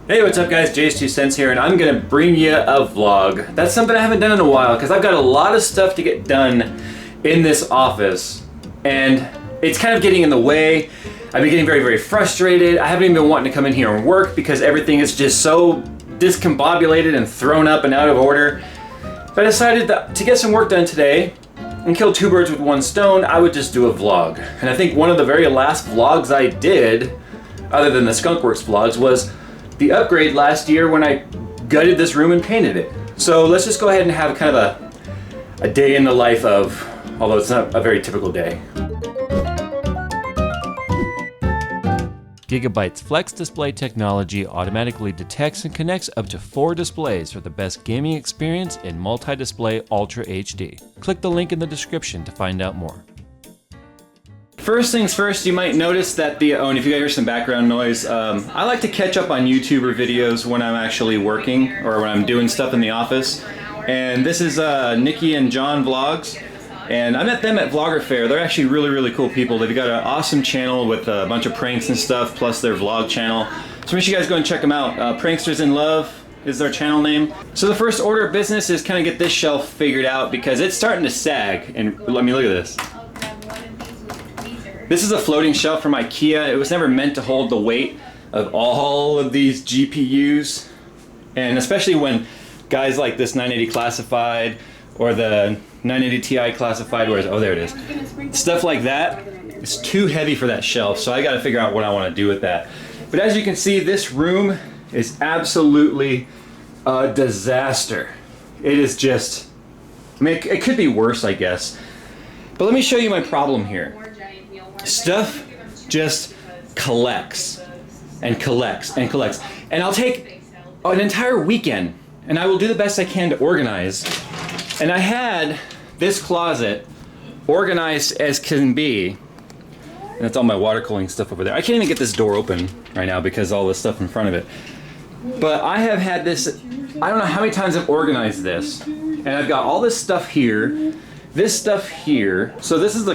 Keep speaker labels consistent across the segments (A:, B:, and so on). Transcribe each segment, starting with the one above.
A: Hey, what's up guys, JayzTwoCents here, and I'm gonna bring you a vlog. That's something I haven't done in a while, because I've got a lot of stuff to get done in this office, and it's kind of getting in the way. I've been getting very, very frustrated. I haven't even been wanting to come in here and work because everything is just so discombobulated and thrown up and out of order. But I decided that to get some work done today and kill two birds with one stone, I would just do a vlog. And I think one of the very last vlogs I did, other than the Skunkworks vlogs, was the upgrade last year when I gutted this room and painted it. So let's just go ahead and have kind of a day in the life of, although it's not a very typical day.
B: Gigabyte's Flex display technology automatically detects and connects up to 4 displays for the best gaming experience in multi-display Ultra HD. Click the link in the description to find out more.
A: First things first, you might notice that and if you guys hear some background noise, I like to catch up on YouTuber videos when I'm actually working or when I'm doing stuff in the office. And this is Nikki and John Vlogs. And I met them at Vlogger Fair. They're actually really, really cool people. They've got an awesome channel with a bunch of pranks and stuff, plus their vlog channel. So make sure you guys go and check them out. Pranksters in Love is their channel name. So the first order of business is kind of get this shelf figured out because it's starting to sag. And let me look at this. This is a floating shelf from IKEA. It was never meant to hold the weight of all of these GPUs. And especially when guys like this 980 classified or the 980 Ti classified, oh there it is. Stuff like that, it's too heavy for that shelf, so I gotta figure out what I wanna do with that. But as you can see, this room is absolutely a disaster. It is just, I mean, it could be worse, I guess. But let me show you my problem here. Stuff just collects and collects and collects. And I'll take an entire weekend and I will do the best I can to organize. And I had this closet organized as can be. And that's all my water cooling stuff over there. I can't even get this door open right now because all this stuff in front of it. But I have had this, I don't know how many times I've organized this. And I've got all this stuff here, this stuff here. So this is the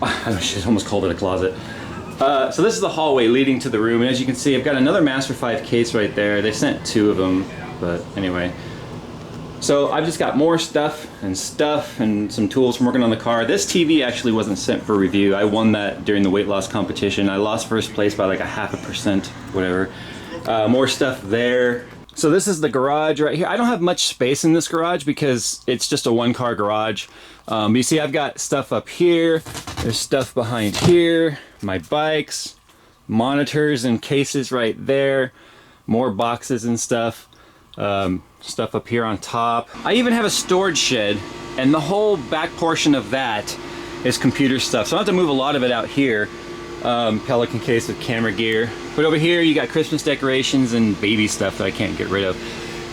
A: I should almost called it a closet. So this is the hallway leading to the room, and as you can see, I've got another Master 5 case right there. They sent 2 of them, but anyway. So I've just got more stuff and some tools from working on the car. This TV actually wasn't sent for review. I won that during the weight loss competition. I lost first place by like 0.5%, whatever. More stuff there. So this is the garage right here. I don't have much space in this garage because it's just a 1-car garage. You see I've got stuff up here, there's stuff behind here, my bikes, monitors and cases right there, more boxes and stuff, stuff up here on top. I even have a storage shed, and the whole back portion of that is computer stuff. So I have to move a lot of it out here. Pelican case with camera gear. But over here you got Christmas decorations and baby stuff that I can't get rid of.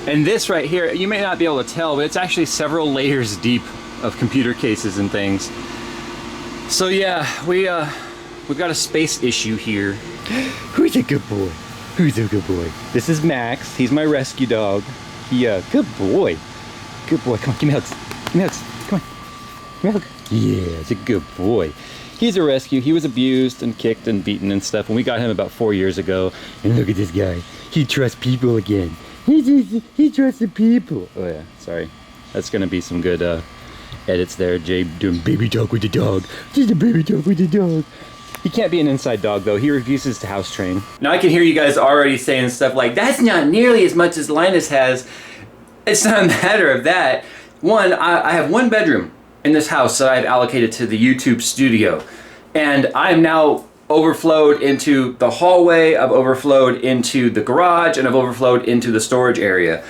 A: And this right here, you may not be able to tell, but it's actually several layers deep of computer cases and things. So yeah, we've got a space issue here. Who's a good boy? Who's a good boy? This is Max. He's my rescue dog. Good boy. Good boy. Come on, give me hugs. Give me hugs. Come on. Give me a hug. Yeah, it's a good boy. He's a rescue. He was abused and kicked and beaten and stuff, and we got him about 4 years ago. And look at this guy. He trusts people again. He trusts the people. Oh yeah, sorry. That's gonna be some good edits there. Jay doing baby talk with the dog. Just a baby talk with the dog. He can't be an inside dog though. He refuses to house train. Now I can hear you guys already saying stuff like, that's not nearly as much as Linus has. It's not a matter of that. One, I have 1 bedroom in this house that I've allocated to the YouTube studio. And I'm now overflowed into the hallway, I've overflowed into the garage, and I've overflowed into the storage area.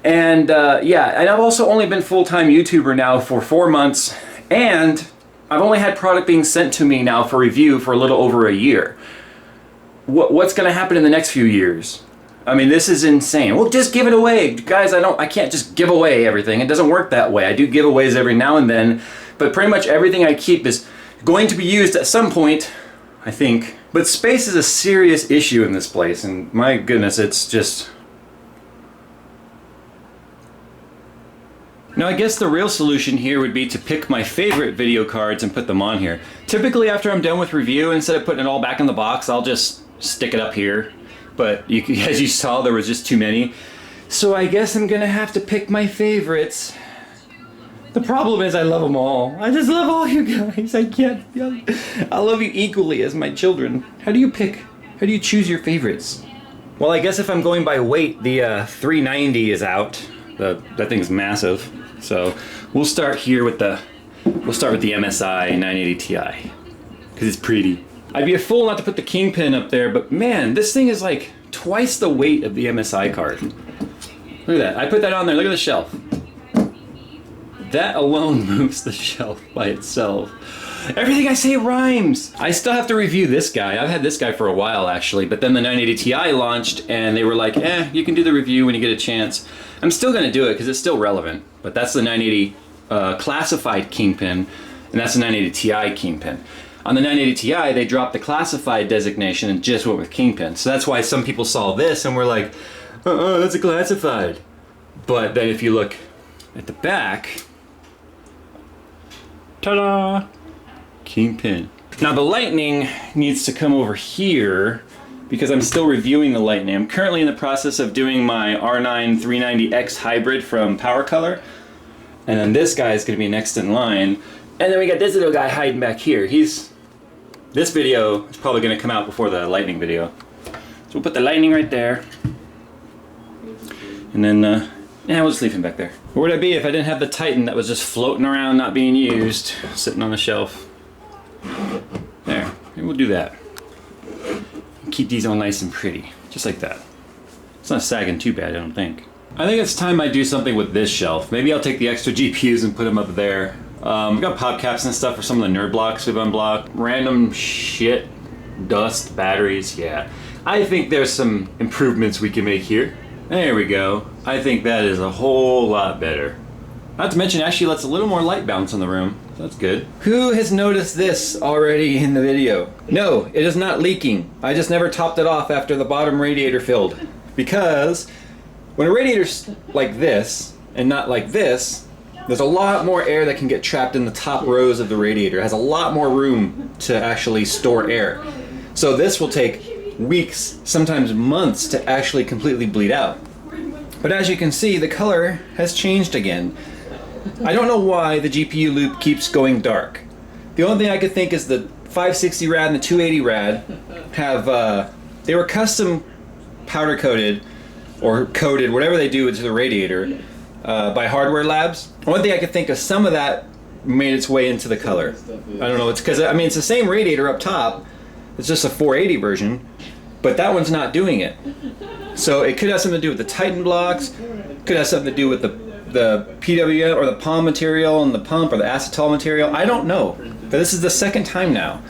A: And yeah, and I've also only been full-time YouTuber now for 4 months, and I've only had product being sent to me now for review for a little over a year. What's gonna happen in the next few years? I mean, this is insane. Well, just give it away. Guys, I can't just give away everything. It doesn't work that way. I do giveaways every now and then, but pretty much everything I keep is going to be used at some point, I think. But space is a serious issue in this place, and my goodness, it's just... Now I guess the real solution here would be to pick my favorite video cards and put them on here. Typically after I'm done with review, instead of putting it all back in the box, I'll just stick it up here but as you saw, there was just too many. So I guess I'm gonna have to pick my favorites. The problem is I love them all. I just love all you guys. I can't. I love you equally as my children. How do you pick? How do you choose your favorites? Well, I guess if I'm going by weight, the 390 is out. That thing's massive. So we'll start here with the MSI 980 Ti because it's pretty. I'd be a fool not to put the Kingpin up there, but man, this thing is like twice the weight of the MSI card. Look at that. I put that on there. Look at the shelf. That alone moves the shelf by itself. Everything I say rhymes. I still have to review this guy. I've had this guy for a while actually, but then the 980 Ti launched and they were like, you can do the review when you get a chance. I'm still gonna do it because it's still relevant, but that's the 980 classified Kingpin, and that's the 980 Ti Kingpin. On the 980 Ti, they dropped the classified designation and just went with Kingpin. So that's why some people saw this and were like, that's a classified. But then if you look at the back, ta-da! Kingpin. Now the Lightning needs to come over here because I'm still reviewing the Lightning. I'm currently in the process of doing my R9 390X hybrid from Power Color. And then this guy is going to be next in line. And then we got this little guy hiding back here. This video is probably going to come out before the Lightning video. So we'll put the Lightning right there. And then, we'll just leave him back there. Where would I be if I didn't have the Titan that was just floating around, not being used, sitting on the shelf? There, maybe we'll do that. Keep these all nice and pretty, just like that. It's not sagging too bad, I don't think. I think it's time I do something with this shelf. Maybe I'll take the extra GPUs and put them up there. We got pop caps and stuff for some of the nerd blocks we've unblocked. Random shit, dust, batteries, yeah. I think there's some improvements we can make here. There we go. I think that is a whole lot better. Not to mention, actually lets a little more light bounce in the room. That's good. Who has noticed this already in the video? No, it is not leaking. I just never topped it off after the bottom radiator filled. Because when a radiator's like this and not like this, there's a lot more air that can get trapped in the top rows of the radiator. It has a lot more room to actually store air. So this will take weeks, sometimes months, to actually completely bleed out. But as you can see, the color has changed again. I don't know why the GPU loop keeps going dark. The only thing I could think is the 560 rad and the 280 rad have, they were custom powder coated or coated, whatever they do to the radiator, by Hardware Labs. One thing I could think of, some of that made its way into the color. I don't know, it's because, I mean, it's the same radiator up top, it's just a 480 version, but that one's not doing it. So it could have something to do with the Titan blocks, could have something to do with the PWM or the POM material and the pump or the acetal material. I don't know, but this is the second time now.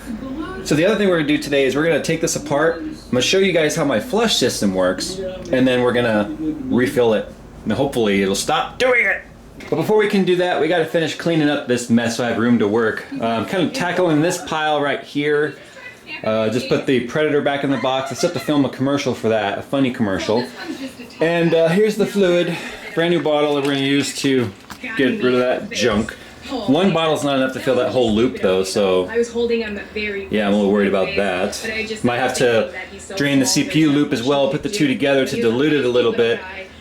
A: So the other thing we're gonna do today is we're gonna take this apart. I'm gonna show you guys how my flush system works, and then we're gonna refill it, and hopefully it'll stop doing it. But before we can do that, we gotta finish cleaning up this mess so I have room to work. I'm kind of tackling this pile right here. Just put the Predator back in the box. I still have to film a commercial for that, a funny commercial. And here's the fluid, brand new bottle that we're going to use to get rid of that junk. One bottle's not enough to fill that whole loop though, so yeah, I'm a little worried about that. Might have to drain the CPU loop as well, put the two together to dilute it a little bit.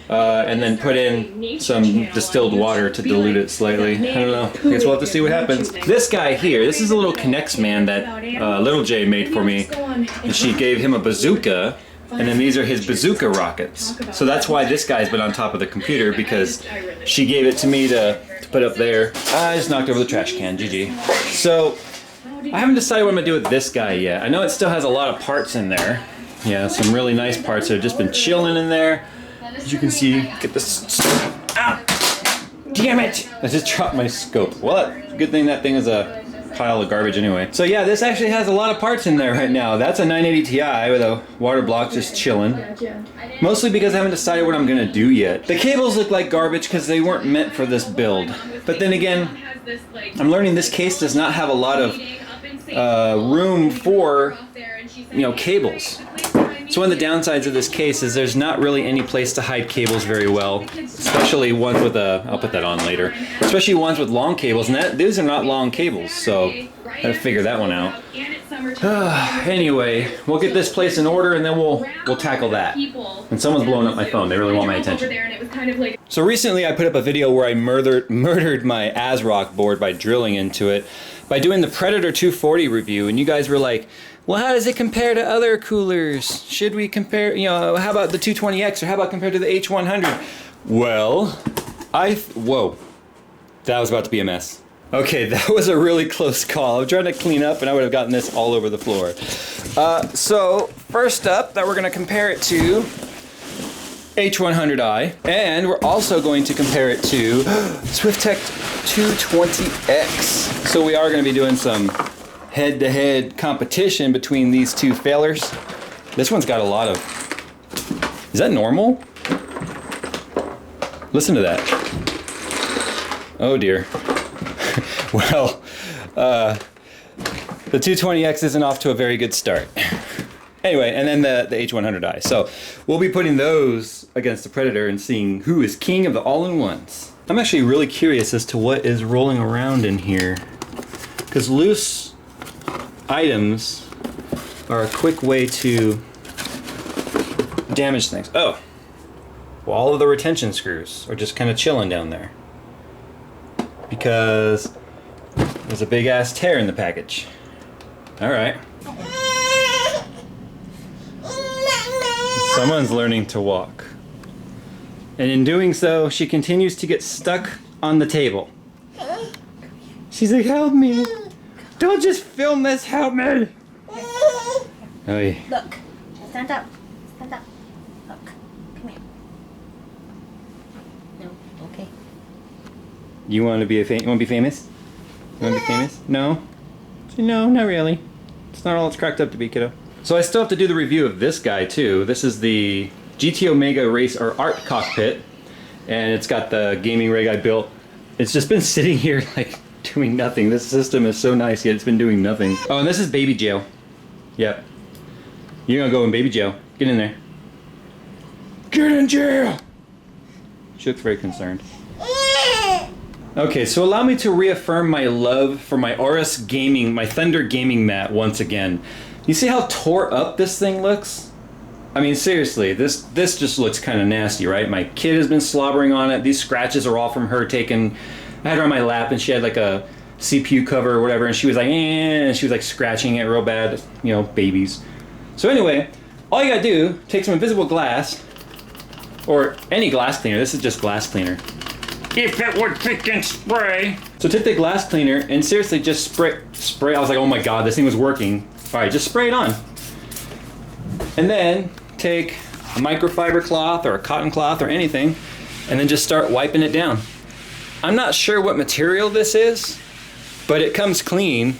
A: And then put in some distilled water to dilute it slightly. I don't know. I guess we'll have to see what happens. This guy here, this is a little Kinect man that Little Jay made for me. And she gave him a bazooka, and then these are his bazooka rockets. So that's why this guy's been on top of the computer, because she gave it to me to put up there. I just knocked over the trash can, GG. So I haven't decided what I'm gonna do with this guy yet. I know it still has a lot of parts in there. Yeah, some really nice parts that have just been chilling in there. As you can see, get this. Ah! Damn it! I just dropped my scope. Well, good thing that thing is a pile of garbage anyway. So yeah, this actually has a lot of parts in there right now. That's a 980 Ti with a water block just chilling. Mostly because I haven't decided what I'm gonna do yet. The cables look like garbage because they weren't meant for this build. But then again, I'm learning this case does not have a lot of room for, cables. So one of the downsides of this case is there's not really any place to hide cables very well, especially ones with I'll put that on later, especially ones with long cables, and these are not long cables, so I gotta figure that one out. Anyway, we'll get this place in order and then we'll tackle that. And someone's blowing up my phone. They really want my attention. So recently I put up a video where I murdered my ASRock board by drilling into it by doing the Predator 240 review, and you guys were like, well, how does it compare to other coolers? Should we compare, you know, how about the 220X or how about compared to the H100? Well, whoa, that was about to be a mess. Okay, that was a really close call. I'm trying to clean up and I would have gotten this all over the floor. So first up, that we're gonna compare it to H100i, and we're also going to compare it to SwiftTech 220X. So we are gonna be doing some head-to-head competition between these two fellers. This one's got a lot of, is that normal? Listen to that. Oh dear. Well, the 220X isn't off to a very good start. Anyway, and then the H100i. So we'll be putting those against the Predator and seeing who is king of the all-in-ones. I'm actually really curious as to what is rolling around in here, because loose items are a quick way to damage things. Oh, well, all of the retention screws are just kind of chilling down there because there's a big ass tear in the package. All right. Someone's learning to walk. And in doing so, she continues to get stuck on the table. She's like, help me. Don't just film this, help me. Oy.
C: Look, stand up. Stand up. Look, come here. No, okay.
A: You want to be famous? You want to be famous? No? No, not really. It's not all it's cracked up to be, kiddo. So I still have to do the review of this guy too. This is the GT Omega Race or Art cockpit, and it's got the gaming rig I built. It's just been sitting here like doing nothing. This system is so nice, yet it's been doing nothing. Oh, and this is baby jail. Yep. You're gonna go in baby jail. Get in there. Get in jail! She looks very concerned. Okay, so allow me to reaffirm my love for my Aorus gaming, my Thunder gaming mat once again. You see how tore up this thing looks? I mean, seriously, this just looks kind of nasty, right? My kid has been slobbering on it. These scratches are all from her taking... I had her on my lap and she had like a CPU cover or whatever, and she was like, eh, and she was like scratching it real bad, you know, babies. So anyway, all you gotta do, take some invisible glass, or any glass cleaner. This is just glass cleaner. If it would thick and spray. So take the glass cleaner and seriously just spray. I was like, oh my god, this thing was working. All right, just spray it on. And then take a microfiber cloth or a cotton cloth or anything, and then just start wiping it down. I'm not sure what material this is, but it comes clean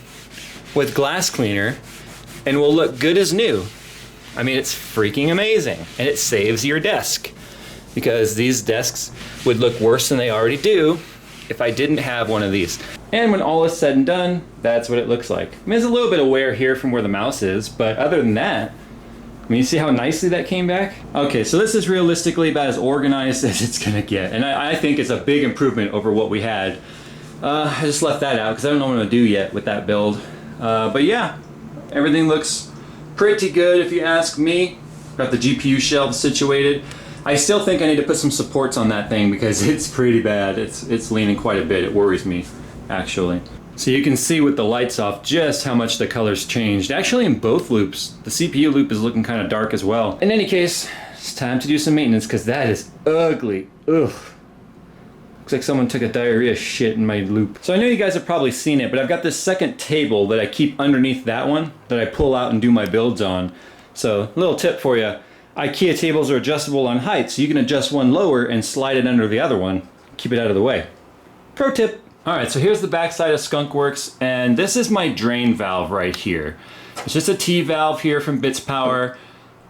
A: with glass cleaner and will look good as new. I mean, it's freaking amazing, and it saves your desk, because these desks would look worse than they already do if I didn't have one of these. And when all is said and done, that's what it looks like. I mean, there's a little bit of wear here from where the mouse is, but other than that, I mean, you see how nicely that came back? Okay, so this is realistically about as organized as it's gonna get, and I think it's a big improvement over what we had. I just left that out because I don't know what I'm gonna do yet with that build. But yeah, everything looks pretty good if you ask me. Got the GPU shelves situated. I still think I need to put some supports on that thing because it's pretty bad. It's leaning quite a bit. It worries me, actually. So you can see with the lights off just how much the colors changed. Actually in both loops. The CPU loop is looking kind of dark as well. In any case, it's time to do some maintenance because that is ugly. Ugh. Looks like someone took a diarrhea shit in my loop. So I know you guys have probably seen it, but I've got this second table that I keep underneath that one that I pull out and do my builds on. So a little tip for you. IKEA tables are adjustable on height, so you can adjust one lower and slide it under the other one. Keep it out of the way. Pro tip. Alright, so here's the backside of Skunkworks, and this is my drain valve right here. It's just a T valve here from Bits Power.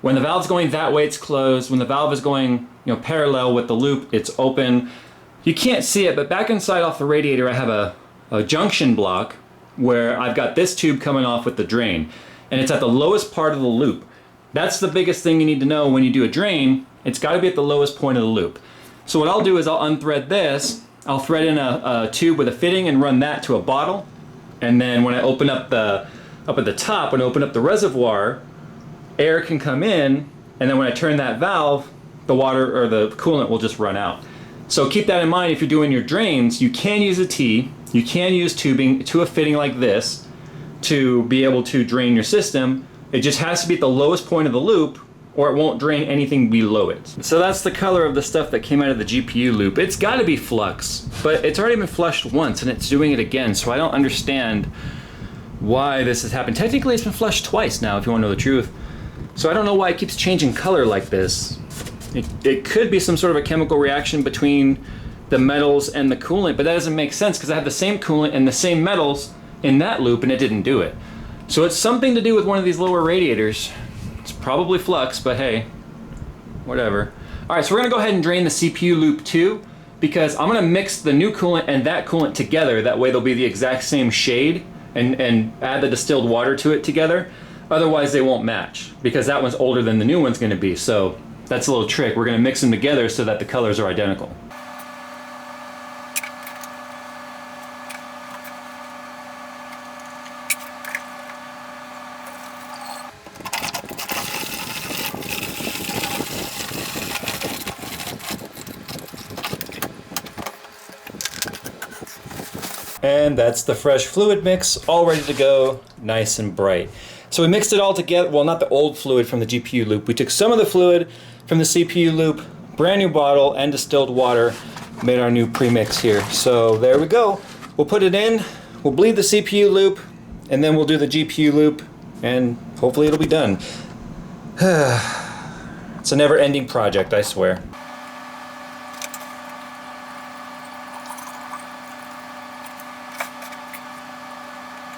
A: When the valve's going that way, it's closed. When the valve is going, you know, parallel with the loop, it's open. You can't see it, but back inside off the radiator, I have a junction block where I've got this tube coming off with the drain, and it's at the lowest part of the loop. That's the biggest thing you need to know when you do a drain. It's got to be at the lowest point of the loop. So what I'll do is I'll unthread this. I'll thread in a tube with a fitting and run that to a bottle. And then when I open up the up at the top, when I open up the reservoir, air can come in, and then when I turn that valve, the water or the coolant will just run out. So keep that in mind if you're doing your drains. You can use a T, you can use tubing to a fitting like this to be able to drain your system. It just has to be at the lowest point of the loop, or it won't drain anything below it. So that's the color of the stuff that came out of the GPU loop. It's gotta be flux, but it's already been flushed once and it's doing it again, so I don't understand why this has happened. Technically it's been flushed twice now, if you wanna know the truth. So I don't know why it keeps changing color like this. It could be some sort of a chemical reaction between the metals and the coolant, but that doesn't make sense because I have the same coolant and the same metals in that loop and it didn't do it. So it's something to do with one of these lower radiators. It's probably flux, but hey, whatever. All right, so we're gonna go ahead and drain the CPU loop too, because I'm gonna mix the new coolant and that coolant together. That way they'll be the exact same shade, and add the distilled water to it together. Otherwise they won't match, because that one's older than the new one's gonna be. So that's a little trick. We're gonna mix them together so that the colors are identical. And that's the fresh fluid mix, all ready to go, nice and bright. So we mixed it all together, well, not the old fluid from the GPU loop. We took some of the fluid from the CPU loop, brand new bottle, and distilled water, made our new premix here. So there we go. We'll put it in, we'll bleed the CPU loop, and then we'll do the GPU loop, and hopefully it'll be done. It's a never-ending project, I swear.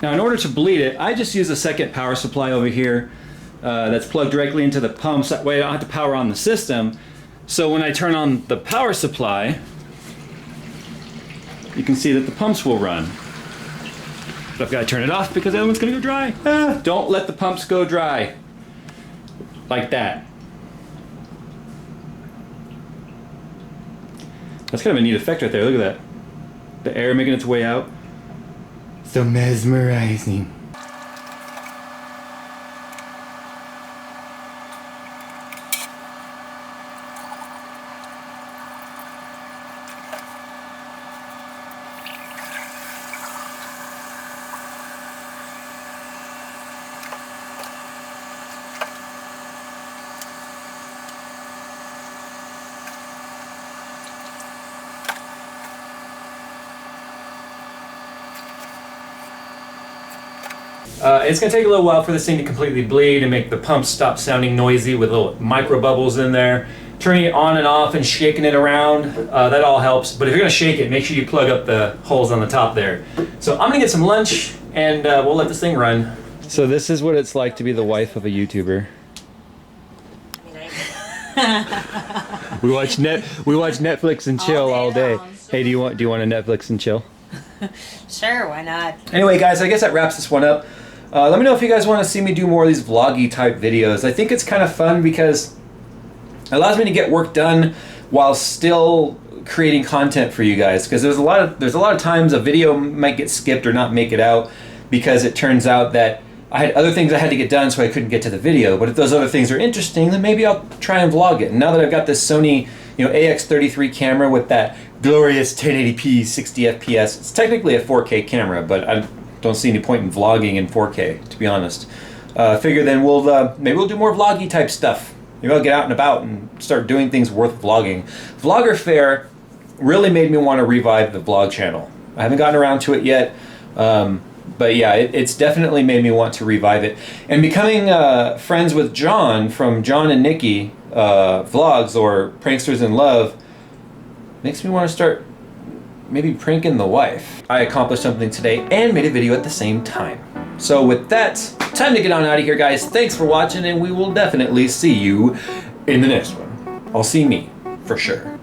A: Now in order to bleed it, I just use a second power supply over here that's plugged directly into the pumps. That way I don't have to power on the system. So when I turn on the power supply, you can see that the pumps will run. But I've got to turn it off because the other one's going to go dry. Don't let the pumps go dry. Like that. That's kind of a neat effect right there. Look at that. The air making its way out. So mesmerizing. It's going to take a little while for this thing to completely bleed and make the pump stop sounding noisy with little micro bubbles in there. Turning it on and off and shaking it around, that all helps. But if you're going to shake it, make sure you plug up the holes on the top there. So I'm going to get some lunch and we'll let this thing run. So this is what it's like to be the wife of a YouTuber. we watch Netflix and chill all day. Hey, do you want to Netflix and chill?
C: Sure, why not?
A: Anyway, guys, I guess that wraps this one up. Let me know if you guys want to see me do more of these vloggy type videos. I think it's kind of fun because it allows me to get work done while still creating content for you guys. Because there's a lot of times a video might get skipped or not make it out because it turns out that I had other things I had to get done, so I couldn't get to the video. But if those other things are interesting, then maybe I'll try and vlog it. And now that I've got this Sony, AX33 camera with that glorious 1080p 60 FPS, it's technically a 4K camera, but I don't see any point in vlogging in 4K, to be honest. Figure then maybe we'll do more vloggy type stuff. Maybe I'll get out and about and start doing things worth vlogging. Vlogger Fair really made me want to revive the vlog channel. I haven't gotten around to it yet, but yeah, it's definitely made me want to revive it. And becoming friends with John from John and Nikki Vlogs, or Pranksters in Love, makes me want to start maybe pranking the wife. I accomplished something today and made a video at the same time. So with that, time to get on out of here, guys. Thanks for watching, and we will definitely see you in the next one. I'll see me, for sure.